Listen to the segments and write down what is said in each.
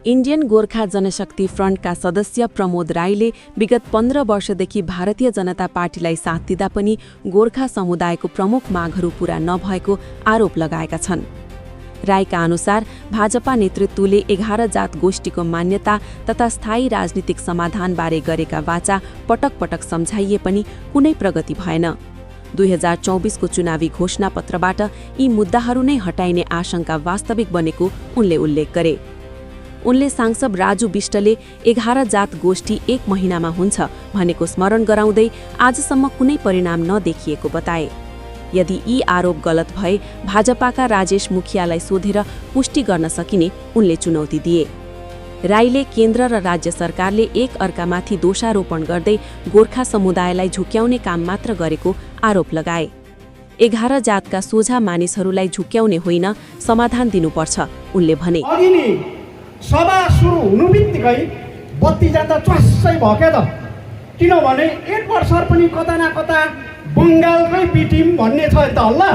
Indian Gorkha जनशक्ति फ्रन्टका सदस्य प्रमोद राईले विगत 15 वर्षदेखि भारतीय जनता पार्टीलाई साथ दिँदा पनि गोर्खा समुदायको प्रमुख मागहरू पूरा नभएको आरोप लगाएका छन्। राईका अनुसार भाजपा नेतृत्वले 11 जात गोष्ठीको मान्यता तथा स्थायी राजनीतिक समाधानबारे गरेका वाचा पटक पटक सम्झाइए पनि कुनै प्रगति भएन। 2024 को चुनावी घोषणापत्रबाट यी मुद्दाहरू नै हटाइने आशंका वास्तविक बनेको उनले उल्लेख गरे। उनले सांसद राजु विष्टले 11 जात गोष्ठी 1 महिनामा हुन्छ भनेको स्मरण गराउँदै आजसम्म कुनै परिणाम नदेखिएको बताए। यदि यी आरोप गलत भए भाजपाका राजेश मुखियालाई सोधेर पुष्टि गर्न सकिने उनले चुनौती दिए। राईले केन्द्र र राज्य सरकारले एक अर्कामाथि दोषारोपण गर्दै गोर्खा समुदायलाई झुक्याउने काम मात्र गरेको आरोप लगाए। 11 जातका सोझा मानिसहरूलाई झुक्याउने होइन, समाधान दिनुपर्छ उनले भने। सभा सुरु हुनु बित्तिकै बत्ती जाँदा च्वास्सै भयो त, किनभने एडवर्ड सर पनि कता न कता बङ्गालकै बिटिम भन्ने छ त हल्ला।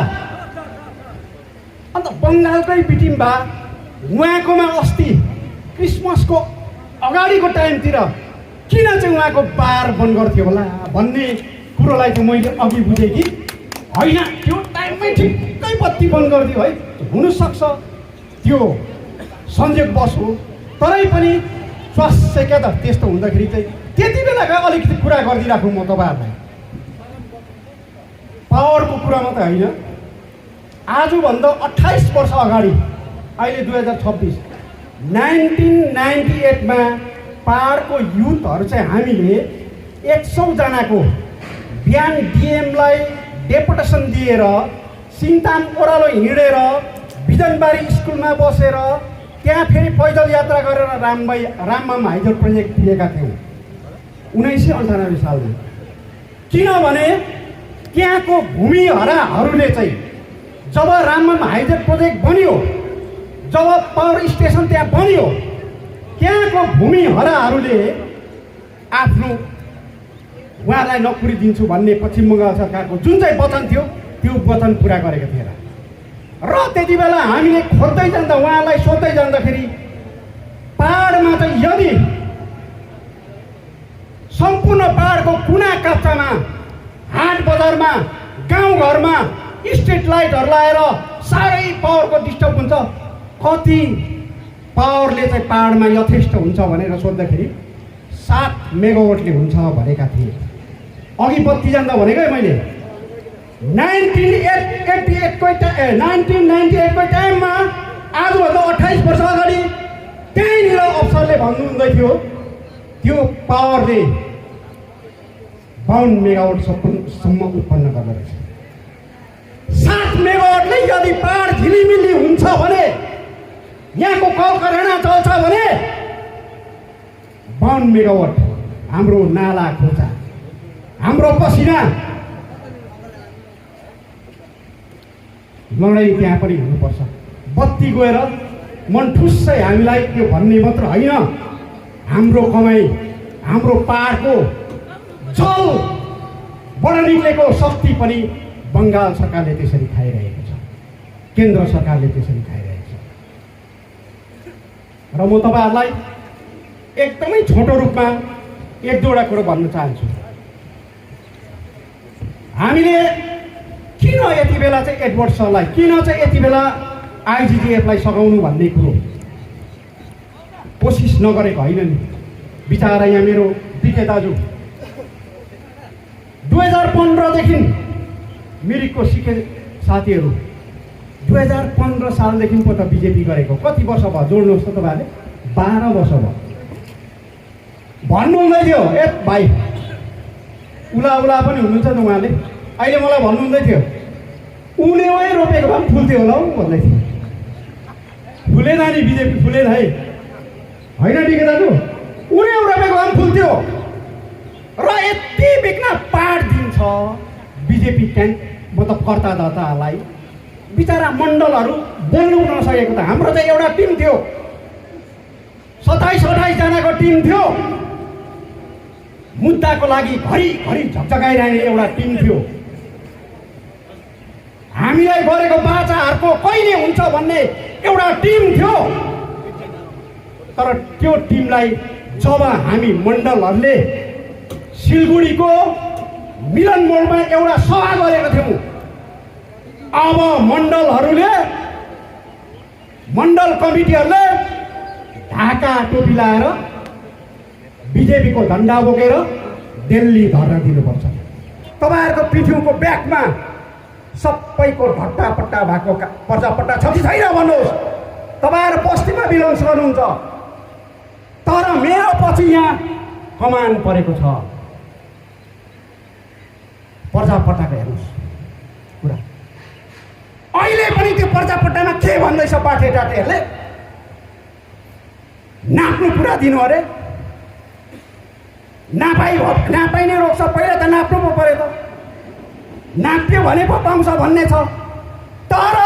अन्त बङ्गालकै बिटिम भा उहाँकोमा अस्ति क्रिसमसको अगाडिको टाइमतिर किन चाहिँ उहाँको बार बन्द गर्थ्यो होला भन्ने कुरोलाई त मैले अघि बुझेँ कि होइन, त्यो टाइममै ठिक्कै बत्ती बन्द गरिदियो है। हुनसक्छ त्यो संयोगवश हो, तरै पनि स्वास्थ्य क्या त त्यस्तो हुँदाखेरि चाहिँ त्यति बेलाका अलिकति कुरा गरिदिइराखौँ म तपाईँहरूलाई। पावरको कुरा मात्रै होइन, आजभन्दा 28 वर्ष अगाडि, अहिले 2026, 1998 मा पाहाडको युथहरू चाहिँ हामीले 100 जनाको बिहान डिएमलाई डेपुटेसन दिएर सिङताम ओह्रालो हिँडेर बिजनबारी स्कुलमा बसेर त्यहाँ फेरि पैदल यात्रा गरेर राममाम हाइड्रो प्रोजेक्ट दिएका थियौँ 1998 सालमा। किनभने त्यहाँको भूमिहराहरूले चाहिँ जब राममाम हाइड्रो प्रोजेक्ट बन्यो, जब पावर स्टेसन त्यहाँ बन्यो, त्यहाँको भूमिहराहरूले आफ्नो उहाँलाई नोकरी दिन्छु भन्ने पश्चिम बङ्गाल सरकारको जुन चाहिँ वचन थियो त्यो वचन पुरा गरेको थिएन। र त्यति बेला हामीले खोज्दै जाँदा, उहाँलाई सोध्दै जाँदाखेरि पाहाडमा चाहिँ यदि सम्पूर्ण पाहाडको कुना काप्चामा, हाट बजारमा, गाउँघरमा स्ट्रिट लाइटहरू लगाएर साह्रै पावरको डिस्टर्ब हुन्छ, कति पावरले चाहिँ पाहाडमा यथेष्ट हुन्छ भनेर सोद्धाखेरि 7 मेगावाटले हुन्छ भनेका थिए। अघि बत्ती जाँदा भनेकै मैले 1998 को टाइममा, आजभन्दा 28 वर्ष अगाडि त्यहीँनिर अफसरले भन्नुहुँदै थियो त्यो पावरले 52 मेगावाट सम्म उत्पन्न गर्दो रहेछ। 7 मेगावाटले यदि पाहाड झिलिमिली हुन्छ भने, यहाँको कल कारखाना चल्छ भने 52 मेगावाट हाम्रो नाला खोजा, हाम्रो पसिना, लडाइँ त्यहाँ पनि हुनुपर्छ। बत्ती गएर मन ठुस्सै हामीलाई त्यो भन्ने मात्र होइन, हाम्रो कमाई, हाम्रो पाहाडको जलबाट निक्लेको शक्ति पनि बङ्गाल सरकारले त्यसरी खाइरहेको छ, केन्द्र सरकारले त्यसरी खाइरहेको छ। र म तपाईँहरूलाई एकदमै छोटो रूपमा 1-2वटा कुरो भन्न चाहन्छु। हामीले किन यति बेला चाहिँ एडवर्ड सरलाई, किन चाहिँ यति बेला आइजिडिएफलाई सघाउनु भन्ने कुरो कोसिस नगरेको होइन नि। बिचारा यहाँ मेरो बिके दाजु 2015 देखि मिरिकको सिके साथीहरू 2015 सालदेखि पो त बिजेपी गरेको, कति वर्ष भयो जोड्नुहोस् त तपाईँहरूले? 12 वर्ष भयो। भन्नुहुँदै थियो, ए भाइ उला पनि हुनुहुन्छ त उहाँले, अहिले मलाई भन्नुहुँदै थियो उलेवै रोपेको भए पनि फुल्थ्यो होला हौ भन्दै थियो। फुलेन नि बिजेपी, फुलेन है, होइन बिके दाजु? उलेउ रोपेको भए पनि फुल्थ्यो। र यति बिघ्न पाड दिन्छ बिजेपी मतलब कर्ता धर्ताहरूलाई। बिचरा मण्डलहरू बोल्नु नसकेको त, हाम्रो चाहिँ एउटा टिम थियो, 27-28 जनाको टिम थियो, मुद्दाको लागि घरिघरि झकझकाइरहने एउटा टिम थियो। हामीलाई गरेको बाचाहरूको कहिले हुन्छ भन्ने एउटा टिम थियो। तर त्यो टिमलाई जब हामी मण्डलहरूले सिलगढीको मिलन मोडमा एउटा सभा गरेका थियौँ, अब मण्डल कमिटीहरूले ढाका टोपी लाएर बिजेपीको झन्डा बोकेर दिल्ली धर्ना दिनुपर्छ। तपाईँहरूको पिठ्युको ब्यागमा सबैको ढट्टापट्टा भएको पर्जापट्टा छ कि छैन भन्नुहोस्। तपाईँहरू बस्तीमा बिलोन्स गर्नुहुन्छ, तर मेरो पछि यहाँ कमान परेको छ। पर्जापट्टाको हेर्नुहोस् कुरा। अहिले पनि त्यो पर्जापट्टामा के भन्दैछ बाठेटाटेहरूले? नाप्नु पुरा दिनु अरे, नापाइ नै रोक्छ। पहिला त नाप्नु पो पऱ्यो त, नाप्यो भने पो पाउँछ भन्ने छ। तर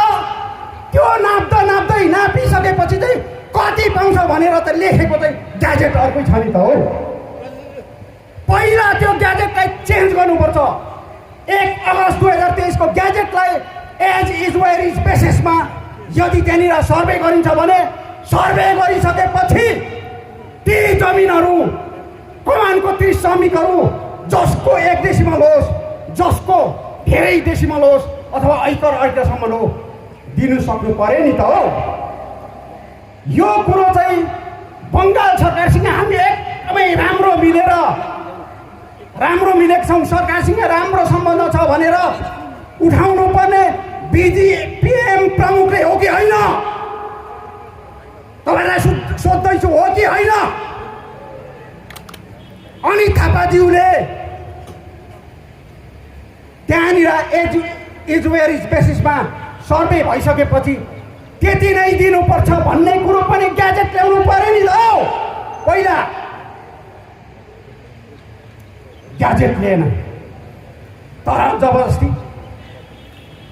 त्यो नाप्दै नापिसकेपछि चाहिँ कति पाउँछ भनेर त लेखेको चाहिँ ग्याजेट अर्कै छ नि त हो। पहिला त्यो ग्याजेटलाई चेन्ज गर्नुपर्छ। 1 अगस्त 2023 को ग्याजेटलाई एज इज वेयर इज बेसिसमा यदि त्यहाँनिर सर्वे गरिन्छ भने सर्वे गरिसकेपछि ती जमिनहरू कमानको 30 श्रमिकहरू जसको 1 डेसिमल होस्, जसको धेरै डेसिमल होस् अथवा ऐकरसम्म हो दिनु सक्नु पर्यो नि त हो। यो कुरो चाहिँ बङ्गाल सरकारसँग हामी एकदमै राम्रो मिलेका छौँ, सरकारसँग राम्रो सम्बन्ध छ भनेर उठाउनु पर्ने पिएम प्रमुखले हो कि होइन? तपाईँलाई सोध्दैछु, हो कि होइन? अनि थापाज्यूले त्यहाँनिर एज वेयर इज बेसिसमा सर्वे भइसकेपछि त्यति नै दिनुपर्छ भन्ने कुरो पनि ग्याजेट ल्याउनु पर्यो नि त। पहिला ग्याजेट लिएन, तर जबरजस्ती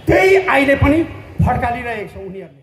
त्यही अहिले पनि फड्कालिरहेको छ उनीहरूले।